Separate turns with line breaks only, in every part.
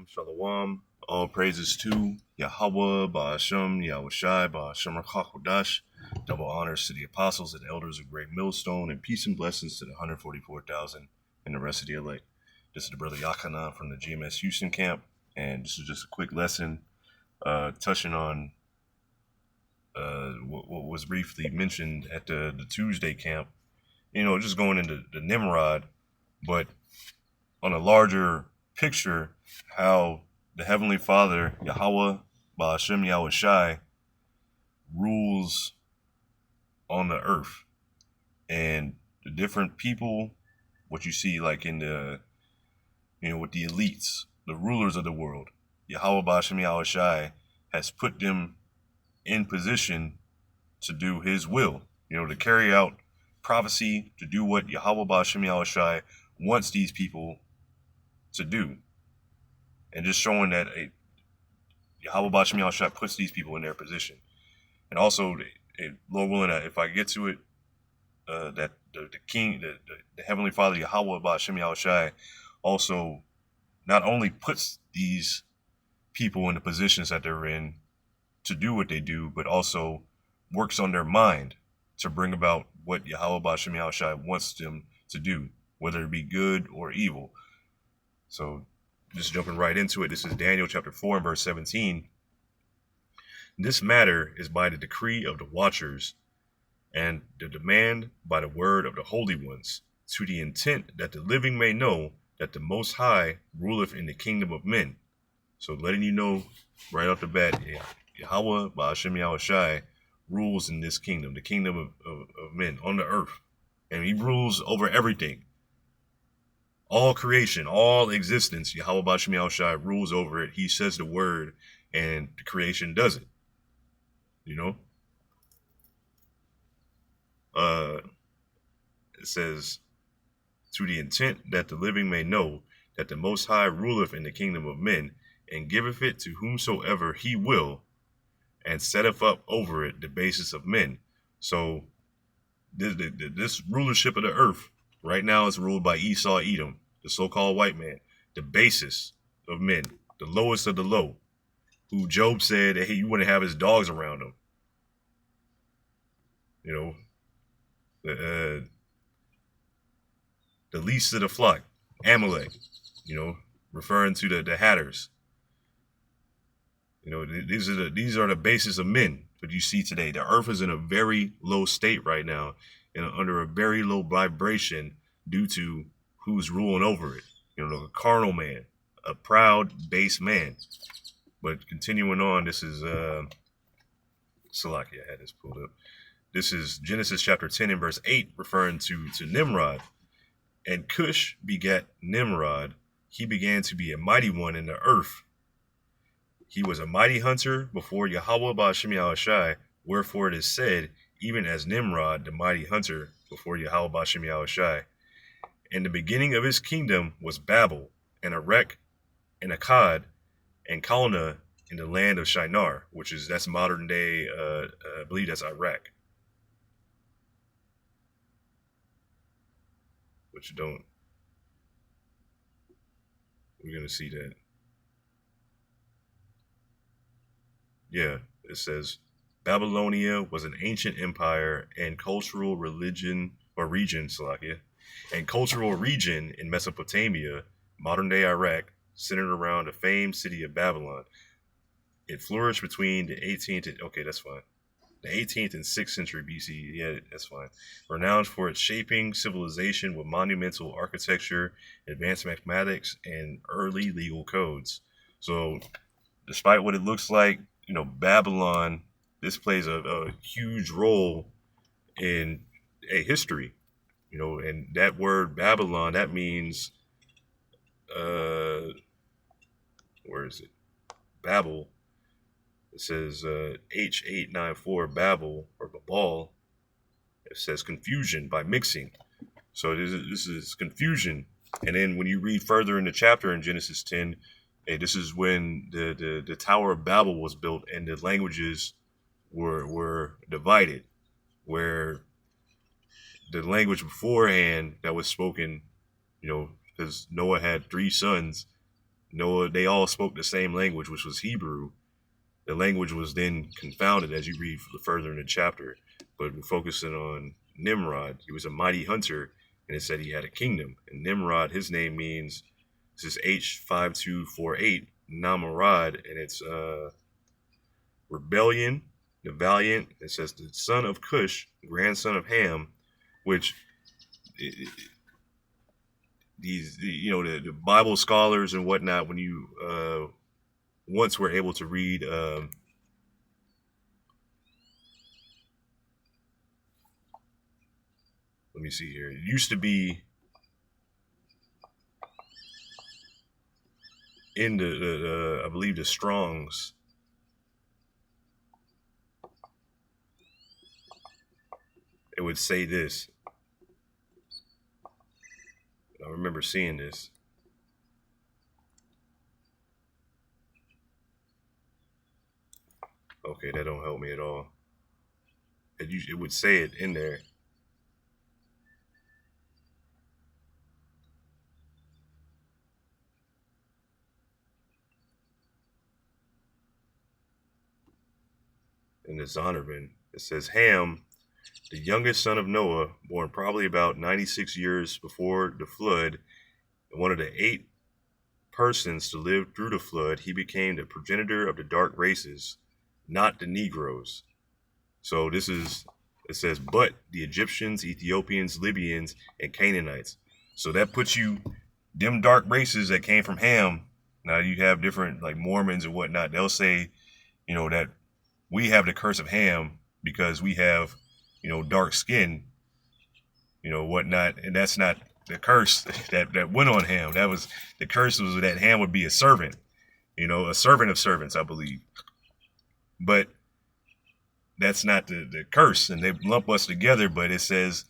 Shalom. All praises to Yahawah, bahasham, Yahawashi, bahasham Rakakodash. Double honors to the apostles and elders of Great Millstone, and peace and blessings to the 144,000 and the rest of the elect. This is the brother Yakanan from the GMS Houston camp, and this is just a quick lesson touching on what was briefly mentioned at the Tuesday camp. Just going into the Nimrod, but on a larger picture, how the Heavenly Father, Yahawah, bahasham, Yahawashi, rules on the earth. And the different people, what you see like in the, with the elites, the rulers of the world, Yahawah, bahasham, Yahawashi has put them in position to do his will, to carry out prophecy, to do what Yahawah, bahasham, Yahawashi wants these people to do. And just showing that Yahawah bahasham, Yahawashi puts these people in their position. And also, Lord willing, if I get to it, that the King, the Heavenly Father, Yahawah bahasham, Yahawashi, also not only puts these people in the positions that they're in to do what they do, but also works on their mind to bring about what Yahawah bahasham, Yahawashi wants them to do, whether it be good or evil. So just jumping right into it, this is Daniel chapter 4 and verse 17. This matter is by the decree of the watchers and the demand by the word of the holy ones, to the intent that the living may know that the Most High ruleth in the kingdom of men. So letting you know right off the bat, Yahawah bahasham, Yahawashi rules in this kingdom, the kingdom of men on the earth. And he rules over everything. All creation, all existence, Yahawah bahasham, Yahawashi rules over it. He says the word and the creation does it. It says, to the intent that the living may know that the Most High ruleth in the kingdom of men, and giveth it to whomsoever he will, and setteth up over it the basis of men. So this rulership of the earth right now is ruled by Esau Edom, the so-called white man, the basis of men, the lowest of the low, who Job said that he wouldn't have his dogs around him. The least of the flock, Amalek, referring to the Hatters. These are the basis of men. But you see today, the earth is in a very low state right now, and under a very low vibration due to who's ruling over it. The carnal man, a proud, base man. But continuing on, this is Salaki, I had this pulled up. This is Genesis chapter 10 and verse 8, referring to Nimrod. And Cush begat Nimrod. He began to be a mighty one in the earth. He was a mighty hunter before Yahawah bahasham, Yahawashi, wherefore it is said, even as Nimrod, the mighty hunter before Yahawah bahasham, Yahawashi. And the beginning of his kingdom was Babel, and Erech, and Akkad, and Calneh in the land of Shinar, that's modern day, I believe that's Iraq. We're going to see that. Yeah, it says, Babylonia was an ancient empire and cultural region in Mesopotamia, modern day Iraq, centered around the famed city of Babylon. It flourished between the 18th and, the 18th and 6th century BC. Yeah, that's fine. Renowned for its shaping civilization with monumental architecture, advanced mathematics, and early legal codes. So, despite what it looks like, Babylon, this plays a huge role in history. And that word Babylon, that means, where is it? Babel. It says H894 Babel or Babal. It says confusion by mixing. So this is confusion. And then when you read further in the chapter in Genesis 10, this is when the Tower of Babel was built and the languages were divided, where the language beforehand that was spoken, because Noah had 3 sons, Noah, they all spoke the same language, which was Hebrew. The language was then confounded as you read further in the chapter. But we're focusing on Nimrod. He was a mighty hunter, and it said he had a kingdom. And Nimrod, his name means, this is H5248, Namarad, and it's rebellion, the valiant. It says the son of Cush, grandson of Ham, which these, the Bible scholars and whatnot, when you once were able to read let me see here. It used to be in the I believe the Strongs. It would say this. I remember seeing this. Okay, that don't help me at all. It would say it in there. In the Zondervan, it says Ham, the youngest son of Noah, born probably about 96 years before the flood, and one of the 8 persons to live through the flood, he became the progenitor of the dark races, not the Negroes. So this is, it says, but the Egyptians, Ethiopians, Libyans, and Canaanites. So that puts you, them dark races that came from Ham. Now you have different, like Mormons and whatnot. They'll say, that we have the curse of Ham because we have, dark skin, whatnot. And that's not the curse that went on Ham. That was, the curse was that Ham would be a servant, a servant of servants, I believe. But that's not the curse, and they lump us together. But it says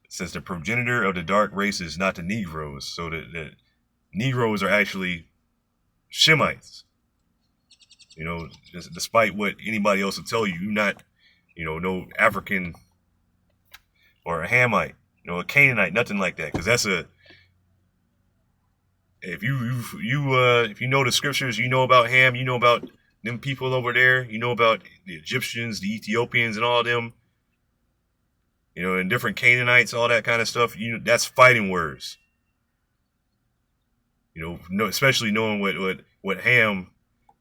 the progenitor of the dark races, not the Negroes. So the Negroes are actually Shemites. Despite what anybody else will tell you, you're not, no African or a Hamite, a Canaanite, nothing like that. Because that's if you know the scriptures, you know about Ham, you know about them people over there, you know about the Egyptians, the Ethiopians, and all of them, and different Canaanites, all that kind of stuff. That's fighting words. Especially knowing what Ham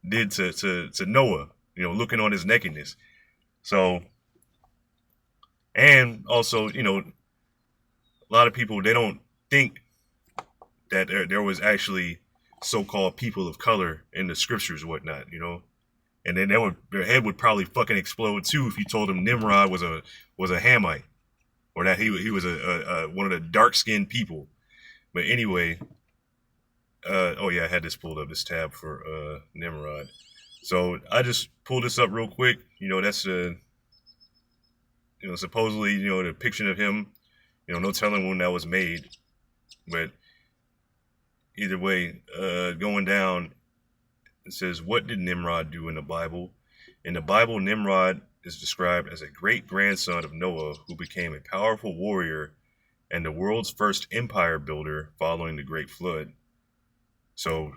did to Noah, looking on his nakedness. So, and also, a lot of people, they don't think that there was actually so-called people of color in the scriptures and whatnot, and then their head would probably fucking explode too if you told them Nimrod was a Hamite, or that he was a one of the dark-skinned people. But anyway, oh yeah, I had this pulled up, this tab for Nimrod. So I just pulled this up real quick. That's supposedly, the depiction of him. No telling when that was made, but either way, going down, it says, what did Nimrod do in the Bible? In the Bible, Nimrod is described as a great grandson of Noah who became a powerful warrior and the world's first empire builder following the Great Flood. So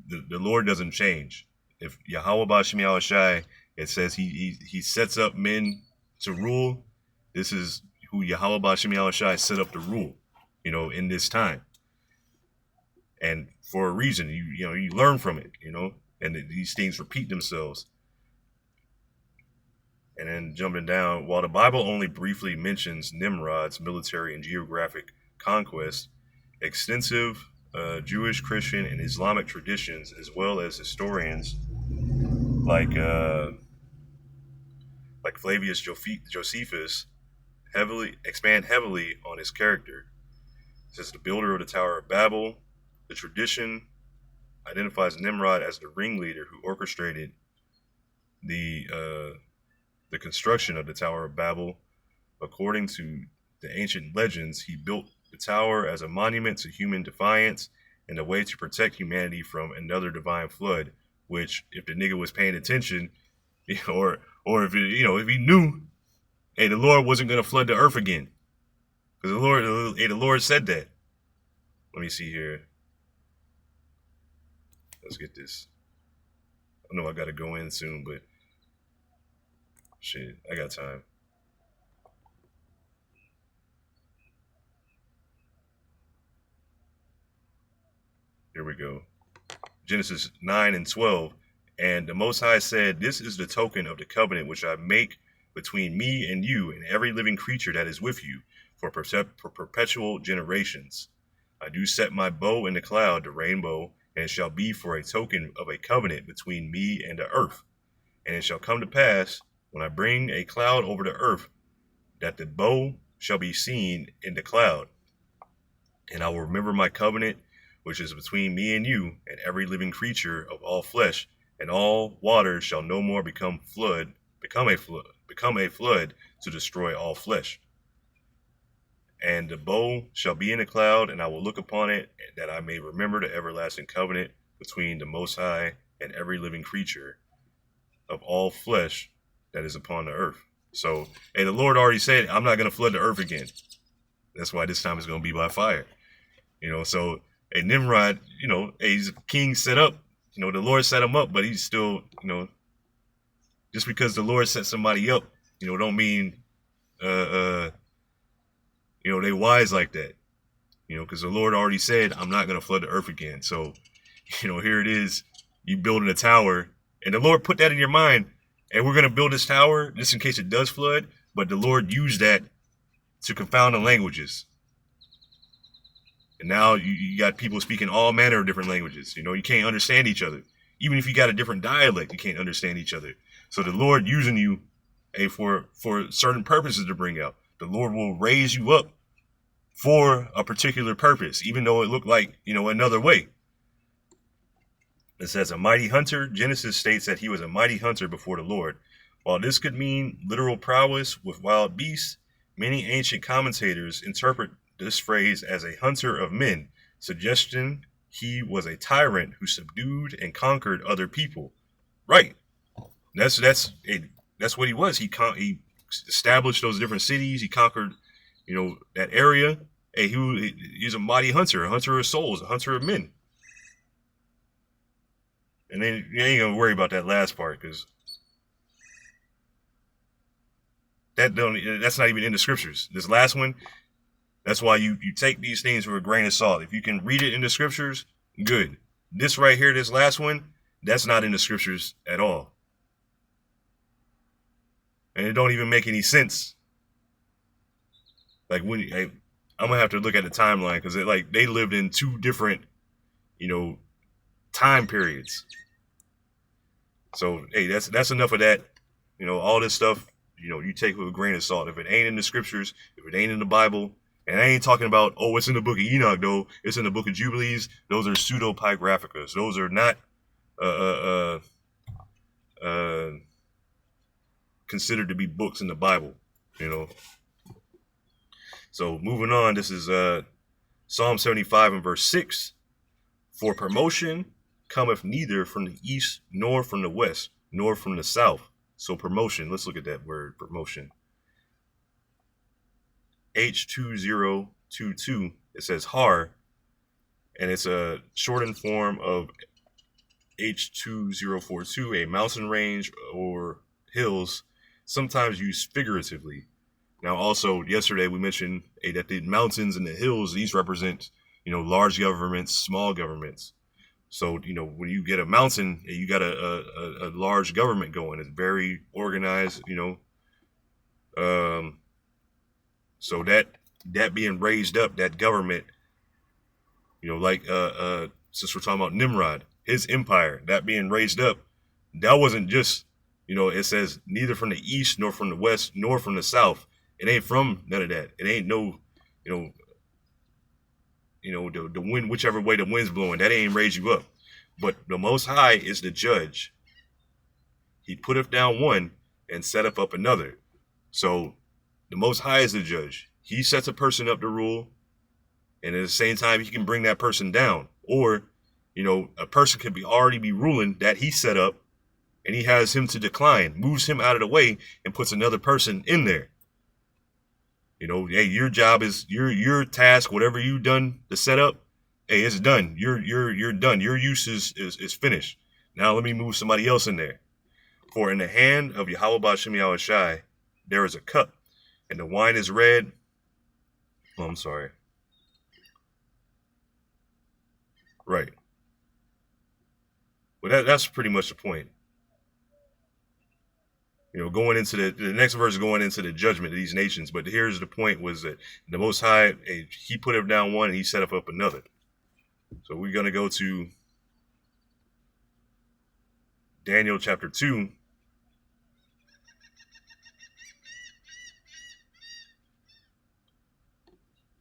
the Lord doesn't change. If Yahawashi bahasham Yahawashi, it says he sets up men to rule. This is who Yahawashi bahasham Yahawashi set up to rule, in this time. And for a reason, you learn from it, and these things repeat themselves. And then jumping down, while the Bible only briefly mentions Nimrod's military and geographic conquest, extensive Jewish, Christian, and Islamic traditions, as well as historians like Flavius Josephus, expand heavily on his character. It says the builder of the Tower of Babel. The tradition identifies Nimrod as the ringleader who orchestrated the construction of the Tower of Babel. According to the ancient legends, he built the tower as a monument to human defiance and a way to protect humanity from another divine flood. Which, if the nigga was paying attention, or if if he knew, hey, the Lord wasn't gonna flood the earth again, because the Lord said that. Let me see here. Let's get this. I know I got to go in soon, but shit, I got time. Here we go. Genesis 9:12. And the Most High said, this is the token of the covenant which I make between me and you and every living creature that is with you for perpetual generations. I do set my bow in the cloud, the rainbow, and it shall be for a token of a covenant between me and the earth. And it shall come to pass, when I bring a cloud over the earth, that the bow shall be seen in the cloud. And I will remember my covenant, which is between me and you and every living creature of all flesh, and all waters shall no more become a flood to destroy all flesh. And the bow shall be in the cloud, and I will look upon it, that I may remember the everlasting covenant between the Most High and every living creature of all flesh that is upon the earth. So, the Lord already said, I'm not going to flood the earth again. That's why this time it's going to be by fire. So Nimrod, he's a king set up. The Lord set him up, but he's still, just because the Lord set somebody up, don't mean, they wise like that. Because the Lord already said, I'm not going to flood the earth again. So, here it is, you building a tower, and the Lord put that in your mind, and we're going to build this tower just in case it does flood. But the Lord used that to confound the languages. And now you got people speaking all manner of different languages. You can't understand each other. Even if you got a different dialect, you can't understand each other. So the Lord using you for certain purposes to bring out. The Lord will raise you up for a particular purpose, even though it looked like, another way. It says a mighty hunter. Genesis states that he was a mighty hunter before the Lord. While this could mean literal prowess with wild beasts, many ancient commentators interpret this phrase as a hunter of men, suggesting he was a tyrant who subdued and conquered other people. Right. That's what he was. He established those different cities. He conquered, that area. He's a mighty hunter, a hunter of souls, a hunter of men. And then you ain't gonna worry about that last part, because that's not even in the scriptures. This last one, that's why you take these things with a grain of salt. If you can read it in the scriptures, good. This right here, this last one, that's not in the scriptures at all. And it don't even make any sense. Like I'm gonna have to look at the timeline, because they lived in two different, time periods. So that's enough of that. All this stuff, you take with a grain of salt. If it ain't in the scriptures, if it ain't in the Bible, and I ain't talking about, it's in the book of Enoch, though. It's in the book of Jubilees. Those are pseudepigraphicas. Those are not considered to be books in the Bible, So moving on, this is Psalm 75 and verse 6. For promotion cometh neither from the east, nor from the west, nor from the south. So promotion, let's look at that word, promotion. H2022, it says har, and it's a shortened form of H2042, a mountain range or hills, sometimes used figuratively. Now, also, yesterday we mentioned that the mountains and the hills, these represent, large governments, small governments. So, when you get a mountain, you got a large government going. It's very organized, So that being raised up, that government, since we're talking about Nimrod, his empire, that being raised up, that wasn't just, it says neither from the east, nor from the west, nor from the south. It ain't from none of that. It ain't no, the wind, whichever way the wind's blowing, that ain't raise you up. But the Most High is the judge. He putteth down one and setteth up another. So the Most High is the judge. He sets a person up to rule, and at the same time, he can bring that person down. Or, a person could already be ruling that he set up, and he has him to decline, moves him out of the way, and puts another person in there. Hey, your job is your task, whatever you done to set up. hey, it's done. You're done. Your use is finished. Now let me move somebody else in there. For in the hand of Yahawah bahasham Yahawashi there is a cup, and the wine is red. Oh, I'm sorry. Right. Well, that's pretty much the point. Going into the next verse, going into the judgment of these nations. But here's the point: was that the Most High, he put him down one, and he set up another. So we're gonna go to Daniel chapter 2.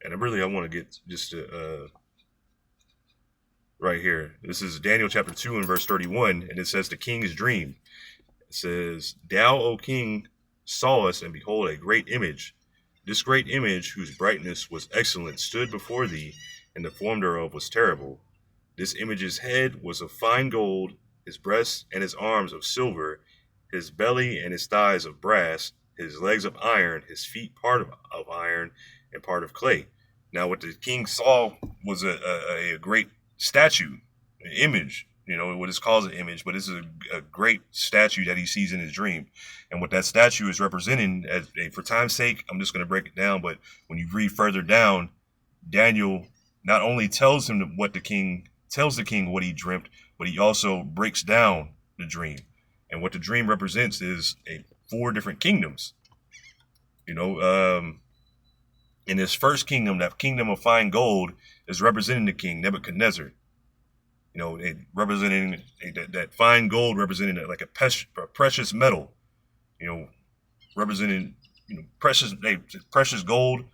And I want to get just right here. This is Daniel chapter 2 and verse 31, and it says the king's dream. It says, "Thou, O king, sawest, and behold, a great image. This great image, whose brightness was excellent, stood before thee, and the form thereof was terrible. This image's head was of fine gold, his breasts and his arms of silver, his belly and his thighs of brass, his legs of iron, his feet part of iron, and part of clay." Now, what the king saw was a great statue, an image. What is called an image, but this is a great statue that he sees in his dream. And what that statue is representing, for time's sake, I'm just going to break it down. But when you read further down, Daniel not only tells the king what he dreamt, but he also breaks down the dream. And what the dream represents is 4 different kingdoms. In this first kingdom, that kingdom of fine gold is representing the king Nebuchadnezzar. Representing that fine gold, representing like a precious metal. Representing precious gold,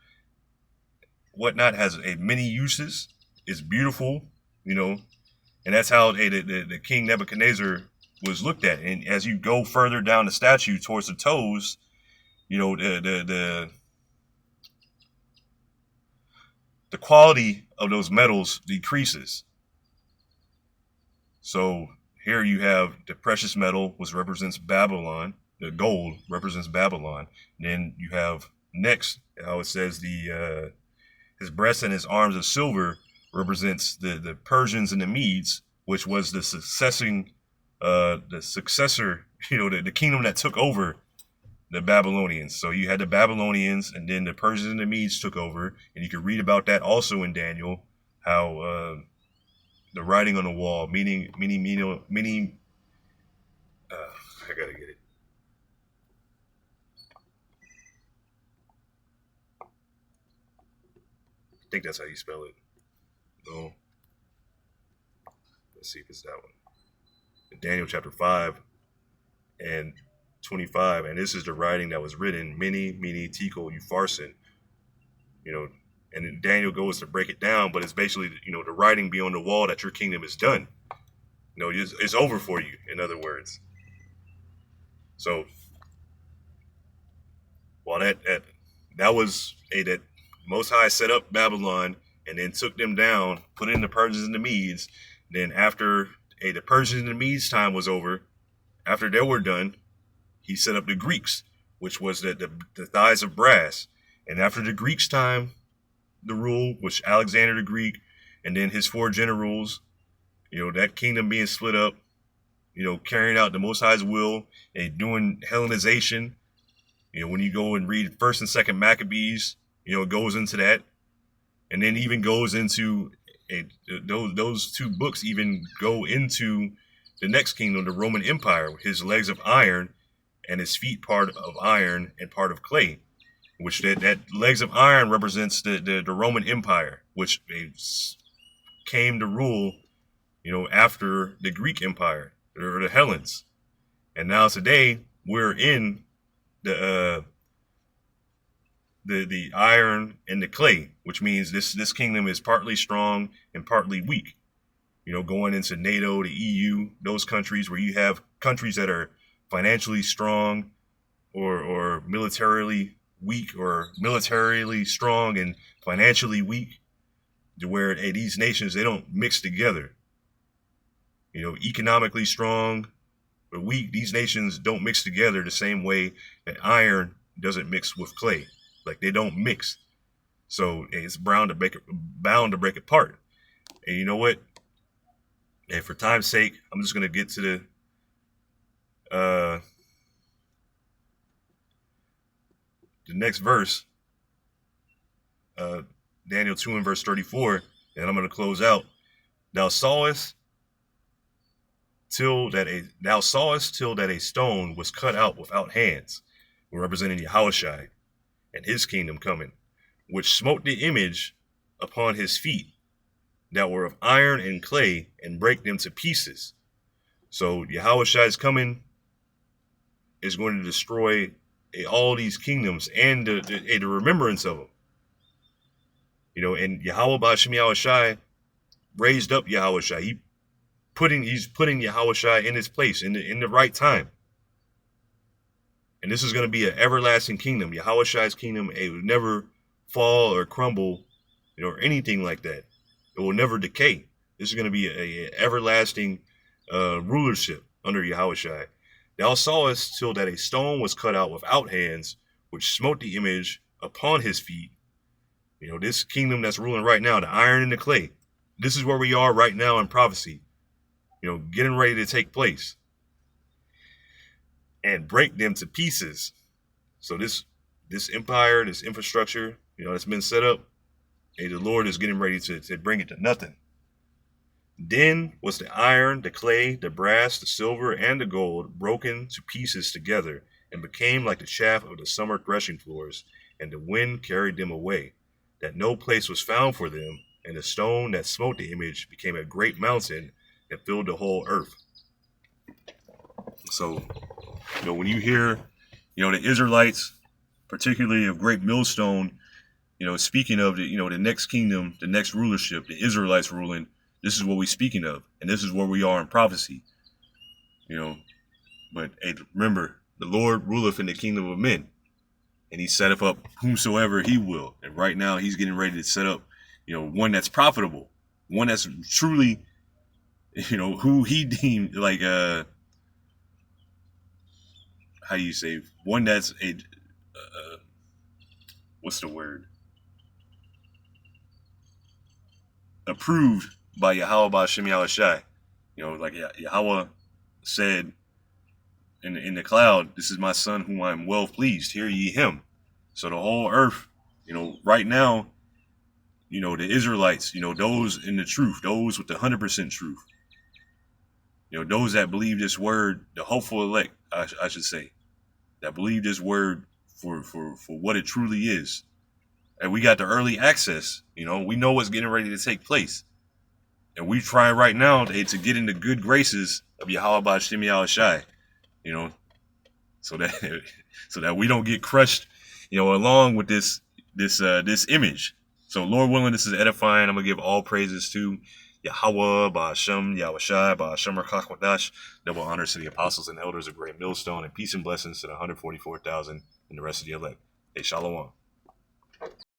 whatnot, has many uses. It's beautiful, and that's how the king Nebuchadnezzar was looked at. And as you go further down the statue towards the toes, the quality of those metals decreases. So here you have the precious metal, which represents Babylon. The gold represents Babylon. And then you have next, how it says his breasts and his arms of silver represents the Persians and the Medes, which was the successor, the kingdom that took over the Babylonians. So you had the Babylonians, and then the Persians and the Medes took over. And you can read about that also in Daniel, how the writing on the wall, meaning, I gotta get it. I think that's how you spell it. No. Let's see if it's that one. In Daniel chapter 5 and 25, and this is the writing that was written, mini tico upharsin. And then Daniel goes to break it down, but it's basically, the writing be on the wall that your kingdom is done. It's over for you, in other words. So, while that was that Most High set up Babylon and then took them down, put in the Persians and the Medes. Then after the Persians and the Medes time was over, after they were done, he set up the Greeks, which was the thighs of brass. And after the Greeks' time, the rule, which Alexander the Greek, and then his 4 generals, that kingdom being split up, carrying out the Most High's will and doing Hellenization. When you go and read 1st and 2nd Maccabees, it goes into that, and then even goes into those 2 books even go into the next kingdom, the Roman Empire, with his legs of iron and his feet part of iron and part of clay. Which that legs of iron represents the Roman Empire, which came to rule, after the Greek Empire or the Hellenes. And now today we're in the iron and the clay, which means this kingdom is partly strong and partly weak. Going into NATO, the EU, those countries where you have countries that are financially strong or militarily weak, or militarily strong and financially weak, to where these nations, they don't mix together. Economically strong but weak, these nations don't mix together the same way that iron doesn't mix with clay. Like, they don't mix. So it's bound to break apart. And you know what? And for time's sake, I'm just gonna get to the next verse, uh, Daniel 2 and verse 34, and I'm gonna close out. Thou sawest till that a stone was cut out without hands, representing Yahawashi and his kingdom coming, which smote the image upon his feet that were of iron and clay, and break them to pieces. So Yahawashi's coming is going to destroy all these kingdoms and the remembrance of them. You know, and Yahweh bahasham Yahawashi raised up Yahawashi. He's putting Yahawashi in his place in the right time. And this is going to be an everlasting kingdom. Yahawashi's kingdom, it will never fall or crumble, you know, or anything like that. It will never decay. This is going to be a everlasting rulership under Yahawashi. Thou sawest till that a stone was cut out without hands, which smote the image upon his feet. You know, this kingdom that's ruling right now, the iron and the clay. This is where we are right now in prophecy. You know, getting ready to take place. And break them to pieces. So this empire, this infrastructure, you know, that's been set up, and the Lord is getting ready to bring it to nothing. Then was the iron, the clay, the brass, the silver, and the gold broken to pieces together, and became like the chaff of the summer threshing floors, and the wind carried them away, that no place was found for them, and the stone that smote the image became a great mountain and filled the whole earth. So, you know, when you hear, you know, the Israelites, particularly of Great Millstone, you know, speaking of the, you know, the next kingdom, the next rulership, the Israelites ruling, this is what we're speaking of, and this is where we are in prophecy. You know, but hey, remember, the Lord ruleth in the kingdom of men, and he setteth up whomsoever he will. And right now, he's getting ready to set up, you know, one that's profitable, one that's truly, you know, who he deemed like how do you say, one that's a what's the word, approved by Yahweh bahasham Yahawashi. You know, like Yahweh said in the cloud, this is my son whom I am well pleased, hear ye him. So the whole earth, you know, right now, you know, the Israelites, you know, those in the truth, those with the 100% truth, you know, those that believe this word, the hopeful elect, I should say, that believe this word for what it truly is. And we got the early access, you know, we know what's getting ready to take place. And we try right now to get in the good graces of Yahweh bahasham Yahawashi, you know, so that we don't get crushed, you know, along with this image. So Lord willing, this is edifying. I'm gonna give all praises to Yahawah bahasham Yahawashi bahasham Rakakwadash. Double honors to the apostles and elders of Great Millstone, and peace and blessings to the 144,000 and the rest of the elect. Hey, Shalom.